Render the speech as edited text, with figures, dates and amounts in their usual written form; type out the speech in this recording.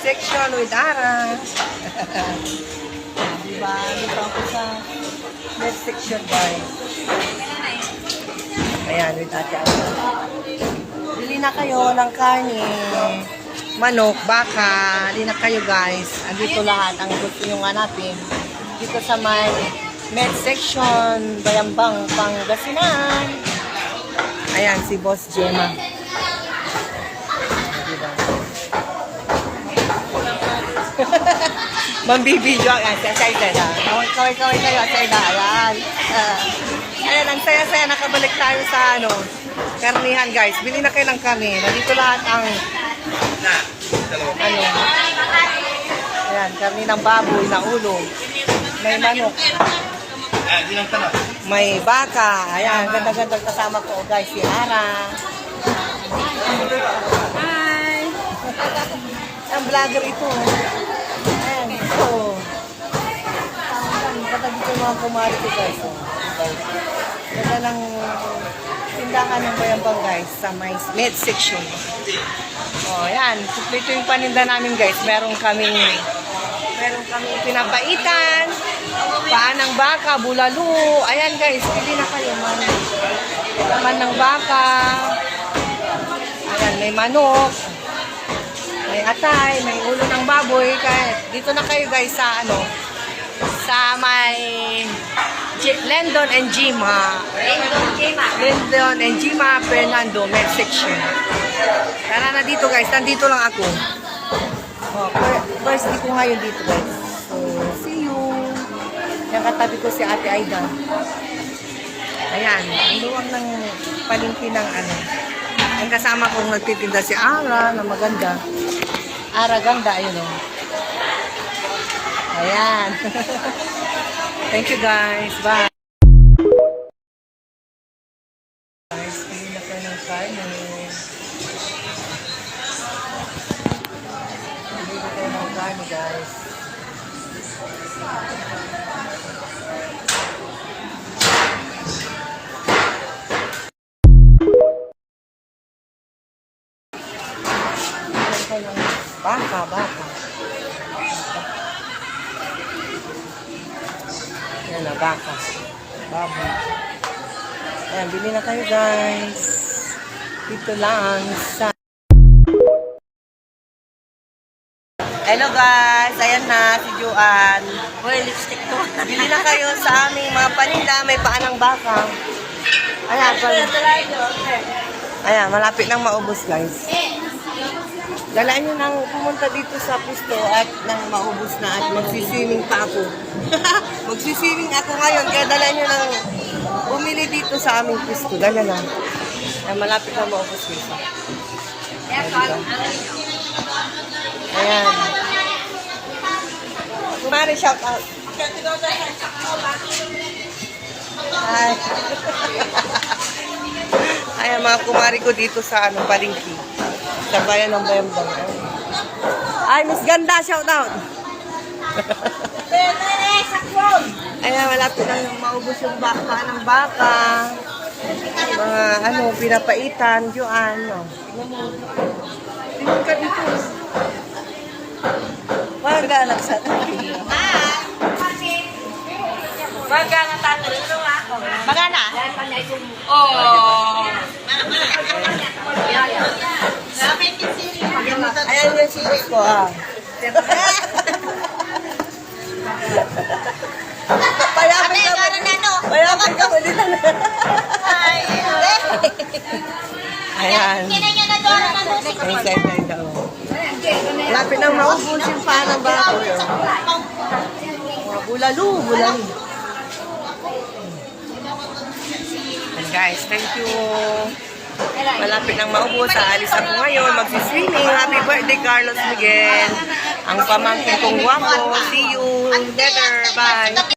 section with Ara. Diba? Dito ako sa med section, guys. Ayan, with Ate Ara. Bili na kayo ng karne. Manok, baka. Bili na kayo, guys. Andito lahat ang gusto nyo hanapin. Dito sa may med section, Bayambang, Pangasinan. Ayan, si Boss Gemma. Mambibidyo ang excited ha. Kaway-kaway kayo at Saida. Ayan. Ayan, ang saya-saya. Nakabalik tayo sa karnihan, guys. Bili na kayo ng karne. Nandito lahat ang ayan, karne ng baboy na ulo. May manok. May baka. Ayan, ganda-ganda kasama ko, guys. Si Ara. Hi! Ang vlogger ito. Ayan, ito. Katabi ko mga kumari ko, guys. Ganda ng tindahan ng Bayambang, guys, sa may med section. O, ayan. Ito yung paninda namin, guys. Meron kaming pinapaitan, paan ng baka, bulalo. Ayan, guys. Pili na kayo. Man ng baka. Ayan, may manok. May atay, may ulo ng baboy. Dito na kayo, guys, sa sa may Lendon and Gima. Lendon and Gima, Fernando, med section. Tara na dito, guys. Nandito lang ako. Oh, first day ko ngayon dito, guys. So, see you. Yung katabi ko si Ate Aida. Ayan, ang luwag ng palingki ng Ang kasama kong nagtitinda si Ara na maganda. Ara ganda, ayun o. Ayan. Thank you, guys. Bye. Guys, pili na kayo ng karne. Pili na kayo ng karne, guys. Baka. Yan na, baka. Baboy. Ayan, bili na kayo, guys. Dito lang sa... Hello, guys. Ayan na, si Joan. Uy, lipstick to. Bili na kayo sa aming mga paninda. May paan ng baka. Ayan, ayan, malapit nang maubos, guys. Dalaan nyo nang pumunta dito sa pisto at nang maubos na at magsiswimming pa ako. Magsiswimming ako ngayon, kaya dalaan nyo nang bumili dito sa aming pisto. Dala na. Ay, malapit na maubos dito. Ayan. Kumari, shout out. Ay. Ayan, mga kumari ko dito sa palingki. Sa bayan ng Bayambang. Ay, Miss Ganda, shout out. Ayan, malapit lang maubos yung baka ng baka. Mga pinapaitan, Joan. Tingin ka dito. Maga nagsat. Maga na tato. Maga na? Oh. Ayan yung series ko, Payapin ka mo dito na. Ayan. Excited daw. Lapit nang maubos yung parang bako. Bulalo. And guys, thank you. Malapit nang maubos. Aalis ako ngayon. Magsiswimming. Happy birthday, Carlos Miguel. Ang pamangkin kong guwapo. See you later. Bye.